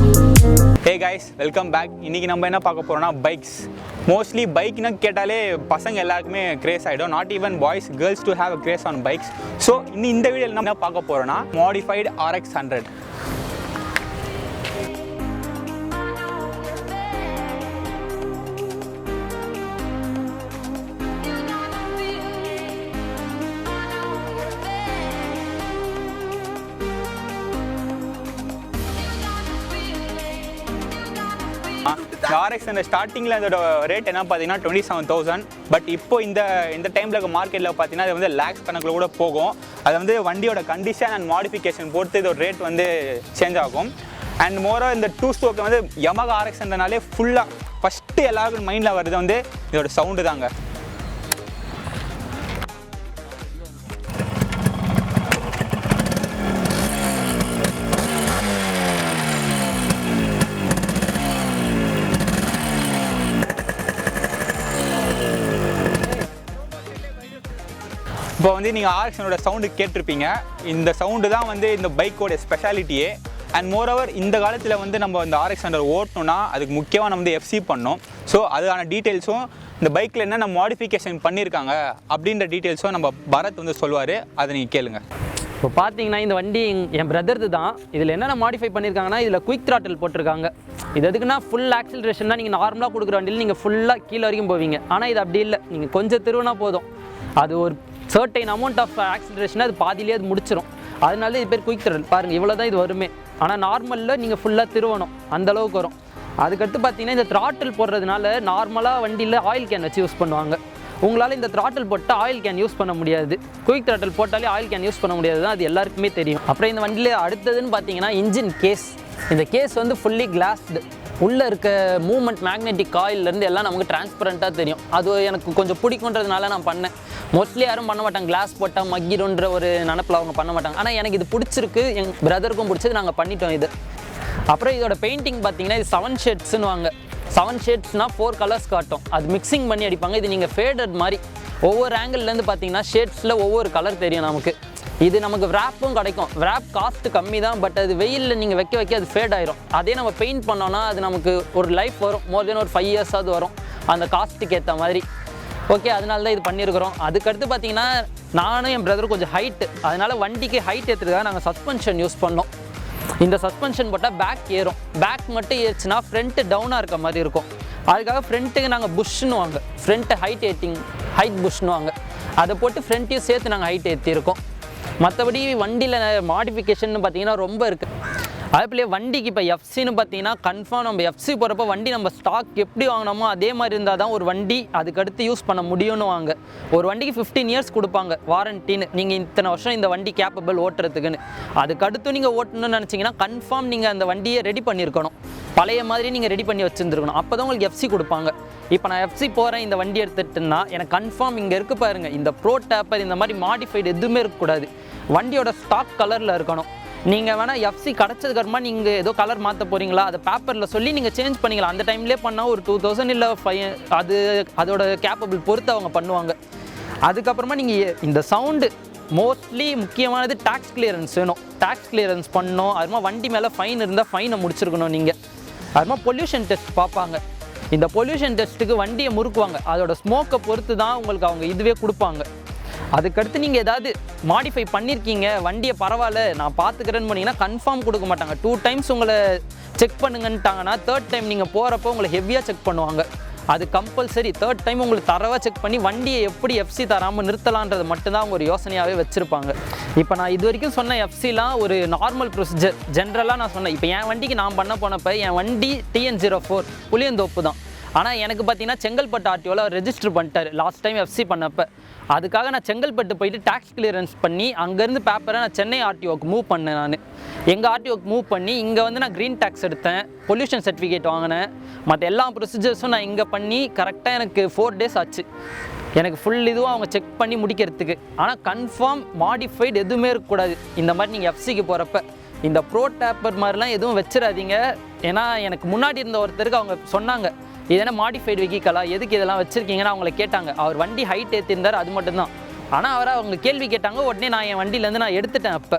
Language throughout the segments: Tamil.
Hey guys, welcome back. இன்னைக்கு நம்ம என்ன பார்க்க போறோம்னா பைக்ஸ். Mostly bike னா கேட்டாலே பசங்க எல்லாருக்குமே கிரேஸ் ஆயிடும். Not even boys, girls to have a craze on bikes. So இந்த வீடியோல நம்ம என்ன பார்க்க போறோம்னா modified RX100. RX100 ஸ்டார்டிங்கில் அதோட ரேட் என்ன பார்த்தீங்கன்னா 27,000. பட் இப்போ இந்த டைமில் இருக்க மார்க்கெட்டில் பார்த்தீங்கன்னா அது வந்து லேக்ஸ் கணக்கில் கூட போகும். அது வந்து வண்டியோட கண்டிஷன் அண்ட் மாடிஃபிகேஷன் பொறுத்து இதோட ரேட் வந்து சேஞ்ச் ஆகும். அண்ட் மோரோவர் இந்த 2 ஸ்ட்ரோக் வந்து YAMAHA RX100னாலே ஃபுல்லாக ஃபஸ்ட்டு எல்லாருக்கும் மைண்டில் வருது வந்து இதோட சவுண்டு தாங்க. இப்போ வந்து நீங்கள் RX100 சவுண்டு கேட்டிருப்பீங்க. இந்த சவுண்டு தான் வந்து இந்த பைக்கோடைய ஸ்பெஷாலிட்டியே. அண்ட் மோரோவர் இந்த காலத்தில் வந்து நம்ம இந்த RX100 ஓட்டணும்னா அதுக்கு முக்கியமாக நம்ம வந்து FC பண்ணோம். ஸோ அதுக்கான டீட்டெயில்ஸும் இந்த பைக்கில் என்னென்ன மாடிஃபிகேஷன் பண்ணியிருக்காங்க அப்படின்ற டீட்டெயில்ஸும் நம்ம பரத் வந்து சொல்லுவார். அதை நீங்கள் கேளுங்க. இப்போ பார்த்தீங்கன்னா இந்த வண்டி என் பிரதர்து தான். இதில் என்னென்ன மாடிஃபை பண்ணியிருக்காங்கன்னா இதில் குயிக் த்ராட்டில் போட்டிருக்காங்க. இது எதுக்குன்னா ஃபுல் ஆக்சிலரேஷன் தான். நீங்கள் நார்மலாக கொடுக்குற வண்டியில் நீங்கள் ஃபுல்லாக கீழே வரைக்கும் போவீங்க. ஆனால் இது அப்படி இல்லை. நீங்கள் கொஞ்சம் திருவினா போதும், அது ஒரு சர்டைன் அமௌண்ட் ஆஃப் ஆக்சிலரேஷன் அது பாதியிலே அது முடிச்சிடும். அதனால இது பேர் குயிக் த்ராட்டில். பாருங்கள், இவ்வளோ தான் இது வருமே. ஆனால் நார்மலில் நீங்கள் ஃபுல்லாக திருவணும், அந்தளவுக்கு வரும். அதுக்கடுத்து பார்த்தீங்கன்னா இந்த த்ராட்டில் போடுறதுனால நார்மலாக வண்டியில் ஆயில் கேன் வச்சு யூஸ் பண்ணுவாங்க. உங்களால் இந்த த்ராட்டில் போட்டால் ஆயில் கேன் யூஸ் பண்ண முடியாது. குயிக் த்ராட்டில் போட்டாலே ஆயில் கேன் யூஸ் பண்ண முடியாது தான், அது எல்லாருக்குமே தெரியும். அப்புறம் இந்த வண்டியில் அடுத்ததுன்னு பார்த்தீங்கன்னா இன்ஜின் கேஸ். இந்த கேஸ் வந்து ஃபுல்லி கிளாஸ்டு. உள்ளே இருக்க மூவ்மெண்ட் மேக்னெட்டிக் காயிலேருந்து எல்லாம் நமக்கு டிரான்ஸ்பரண்ட்டாக தெரியும். அது எனக்கு கொஞ்சம் பிடிக்குன்றதுனால நான் பண்ணேன். மோஸ்ட்லி யாரும் பண்ண மாட்டாங்க, கிளாஸ் போட்டால் மக்கிடுன்ற ஒரு நினப்பில் அவங்க பண்ண மாட்டாங்க. ஆனால் எனக்கு இது பிடிச்சிருக்கு, எங்கள் பிரதருக்கும் பிடிச்சது, நாங்கள் பண்ணிட்டோம் இது. அப்புறம் இதோட பெயிண்டிங் பார்த்தீங்கன்னா இது 7 ஷேட்ஸ்னு வாங்க. 7 ஷேட்ஸ்னால் 4 கலர்ஸ் காட்டும். அது மிக்சிங் பண்ணி அடிப்பாங்க. இது நீங்கள் ஃபேடட் மாதிரி ஒவ்வொரு ஆங்கிள்லேருந்து பார்த்தீங்கன்னா ஷேட்ஸில் ஒவ்வொரு கலர் தெரியும் நமக்கு. இது நமக்கு விராப்பும் கிடைக்கும். விராப் காஸ்ட்டு கம்மி தான், பட் அது வெயிலில் நீங்கள் வைக்க அது ஃபேட் ஆயிரும். அதே நம்ம பெயிண்ட் பண்ணோன்னா அது நமக்கு ஒரு லைஃப் வரும். மோர் தென் ஒரு 5 இயர்ஸாவது வரும் அந்த காஸ்ட்டுக்கு ஏற்ற மாதிரி. ஓகே, அதனால தான் இது பண்ணியிருக்கிறோம். அதுக்கடுத்து பார்த்தீங்கன்னா நானும் என் பிரதரும் கொஞ்சம் ஹைட்டு, அதனால் வண்டிக்கு ஹைட் ஏற்றுறதுக்காக நாங்கள் சஸ்பென்ஷன் யூஸ் பண்ணோம். இந்த சஸ்பென்ஷன் போட்டால் பேக் ஏறும். பேக் மட்டும் ஏறுச்சுன்னா ஃப்ரண்ட்டு டவுனாக இருக்க மாதிரி இருக்கும். அதுக்காக ஃப்ரண்ட்டுக்கு நாங்கள் புஷ்னு வாங்க, ஃப்ரண்ட்டு ஹைட் புஷ்னு வாங்க. அதை போட்டு ஃப்ரண்ட்டையும் சேர்த்து நாங்கள் ஹைட் ஏற்றிருக்கோம். மற்றபடி வண்டியில் மாடிஃபிகேஷன் பார்த்தீங்கன்னா ரொம்ப இருக்குது. அதேபோல் வண்டிக்கு இப்போ எஃப்சின்னு பார்த்தீங்கன்னா கன்ஃபார்ம் நம்ம எஃப்சி போகிறப்ப வண்டி நம்ம ஸ்டாக் எப்படி வாங்கினோமோ அதே மாதிரி இருந்தால் தான் ஒரு வண்டி அதுக்கடுத்து யூஸ் பண்ண முடியும்னு வாங்க. ஒரு வண்டிக்கு 15 இயர்ஸ் கொடுப்பாங்க வாரண்டின்னு. நீங்கள் இத்தனை வருஷம் இந்த வண்டி கேப்பபிள் ஓட்டுறதுக்குன்னு. அதுக்கடுத்து நீங்கள் ஓட்டணும்னு நினச்சிங்கன்னா கன்ஃபார்ம் நீங்கள் அந்த வண்டியை ரெடி பண்ணியிருக்கணும். பழைய மாதிரி நீங்கள் ரெடி பண்ணி வச்சுருந்துருக்கணும். அப்போ தான் உங்களுக்கு எஃப்சி கொடுப்பாங்க. இப்போ நான் எஃப்சி போகிறேன் இந்த வண்டி எடுத்துகிட்டுன்னா எனக்கு கன்ஃபார்ம் இங்கே இருக்குது பாருங்கள், இந்த ப்ரோ டேப்பர் இந்த மாதிரி மாடிஃபைடு எதுவுமே இருக்கக்கூடாது. வண்டியோட ஸ்டாக் கலரில் இருக்கணும். நீங்கள் வேணால் எஃப்சி கிடச்சதுக்கப்புறமா நீங்கள் ஏதோ கலர் மாற்ற போகிறீங்களா அதை பேப்பரில் சொல்லி நீங்கள் சேஞ்ச் பண்ணிக்கலாம். அந்த டைம்லேயே பண்ணால் ஒரு 2000 இல்லை 5 அதோட கேப்பபிள் பொறுத்து அவங்க பண்ணுவாங்க. அதுக்கப்புறமா நீங்கள் இந்த சவுண்டு மோஸ்ட்லி முக்கியமானது டேக்ஸ் கிளியரன்ஸ் வேணும். டேக்ஸ் கிளியரன்ஸ் பண்ணணும். அதுமா வண்டி மேலே ஃபைன் இருந்தால் ஃபைனை முடிச்சிருக்கணும் நீங்கள். அதுமா பொல்யூஷன் டெஸ்ட் பார்ப்பாங்க. இந்த பொல்யூஷன் டெஸ்ட்டுக்கு வண்டியை முறுக்குவாங்க. அதோட ஸ்மோக்கை பொறுத்து தான் உங்களுக்கு அவங்க இதுவே கொடுப்பாங்க. அதுக்கடுத்து நீங்கள் ஏதாவது மாடிஃபை பண்ணியிருக்கீங்க, வண்டியை பரவாயில்ல நான் பார்த்துக்கிறேன்னு பண்ணிங்கன்னா கன்ஃபார்ம் கொடுக்க மாட்டாங்க. 2 டைம்ஸ் உங்களை செக் பண்ணுங்கன்ட்டாங்கன்னா 3rd டைம் நீங்கள் போகிறப்போ உங்களை ஹெவியாக செக் பண்ணுவாங்க. அது கம்பல்சரி. 3rd டைம் உங்களுக்கு தரவாக செக் பண்ணி வண்டியை எப்படி எஃப்சி தராமல் நிறுத்தலான்றது மட்டும்தான் அவங்க ஒரு யோசனையாகவே வச்சுருப்பாங்க. இப்போ நான் இது வரைக்கும் சொன்ன எஃப்சிலாம் ஒரு நார்மல் ப்ரொசீஜர் ஜென்ரலாக நான் சொன்னேன். இப்போ என் வண்டிக்கு நான் பண்ண போனப்போ என் வண்டி TN04 புளியந்தோப்பு தான். ஆனால் எனக்கு பார்த்தீங்கன்னா செங்கல்பட்டு ஆர்டிஓவில் ரெஜிஸ்டர் பண்ணிட்டார் லாஸ்ட் டைம் எஃப்சி பண்ணப்போ. அதுக்காக நான் செங்கல்பட்டு போயிட்டு டேக்ஸ் கிளியரன்ஸ் பண்ணி அங்கேருந்து பேப்பரை நான் சென்னை ஆர்டிஓக்கு மூவ் பண்ணேன். நான் எங்கள் ஆர்டிஓக்கு மூவ் பண்ணி இங்கே வந்து நான் க்ரீன் டேக்ஸ் எடுத்தேன், பொல்யூஷன் சர்டிஃபிகேட் வாங்கினேன். மற்ற எல்லா ப்ரொசீஜர்ஸும் நான் இங்கே பண்ணி கரெக்டாக எனக்கு 4 டேஸ் ஆச்சு. எனக்கு ஃபுல் இதுவும் அவங்க செக் பண்ணி முடிக்கிறதுக்கு. ஆனால் கன்ஃபார்ம் மாடிஃபைடு எதுவுமே இருக்கக்கூடாது. இந்த மாதிரி நீங்கள் எஃப்சிக்கு போகிறப்ப இந்த ப்ரோ டேப்பர் மாதிரிலாம் எதுவும் வச்சிடாதீங்க. ஏன்னா எனக்கு முன்னாடி இருந்த ஒருத்தருக்கு அவங்க சொன்னாங்க, இது என்ன மாடிஃபைடு வெஹிக்கலா, எதுக்கு இதெல்லாம் வச்சுருக்கீங்கன்னு அவங்கள கேட்டாங்க. அவர் வண்டி ஹைட் ஏற்றிருந்தார், அது மட்டும்தான். ஆனால் அவங்க கேள்வி கேட்டாங்க. உடனே நான் என் வண்டியிலேருந்து நான் எடுத்துட்டேன். அப்போ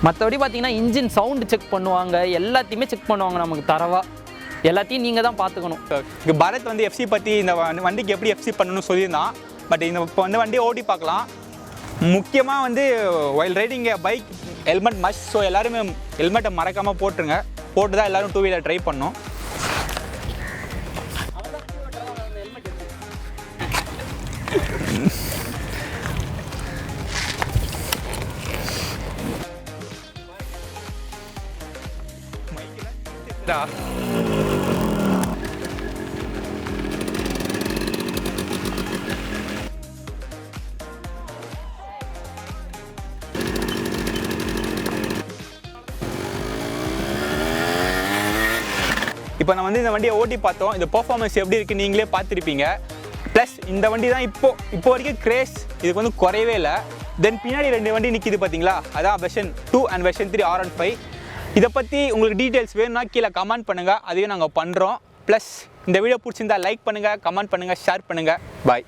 மற்றபடி பார்த்தீங்கன்னா இன்ஜின் சவுண்டு செக் பண்ணுவாங்க, எல்லாத்தையுமே செக் பண்ணுவாங்க நமக்கு தரவா. எல்லாத்தையும் நீங்கள் தான் பார்த்துக்கணும். இங்கே பரத் வந்து எஃப்சி பற்றி இந்த வண்டிக்கு எப்படி எஃப்சி பண்ணணும்னு சொல்லியிருந்தான். பட் இந்த இப்போ வந்து வண்டியை ஓட்டி பார்க்கலாம். முக்கியமாக வந்து while riding bike helmet must. So எல்லாருமே ஹெல்மெட்டை மறக்காமல் போட்டுருங்க. போட்டு தான் எல்லோரும் 2 வீலர் ட்ரை பண்ணணும். இப்போ நான் வந்து இந்த வண்டியை ஓட்டி பார்த்தோம். இந்த பெர்ஃபார்மன்ஸ் எப்படி இருக்குது நீங்களே பார்த்துருப்பீங்க. ப்ளஸ் இந்த வண்டி தான் இப்போ வரைக்கும் கிரேஸ் இதுக்கு வந்து குறையவே இல்லை. தென் பின்னாடி 2 வண்டி நிற்கிது பார்த்தீங்களா, அதான் வெர்ஷன் 2 அண்ட் வெர்ஷன் 3 R15. இதை பற்றி உங்களுக்கு டீட்டெயில்ஸ் வேணும்னா கீழே கமெண்ட் பண்ணுங்கள், அதையும் நாங்கள் பண்ணுறோம். ப்ளஸ் இந்த வீடியோ பிடிச்சிருந்தா லைக் பண்ணுங்கள், கமெண்ட் பண்ணுங்கள், ஷேர் பண்ணுங்கள். பாய்.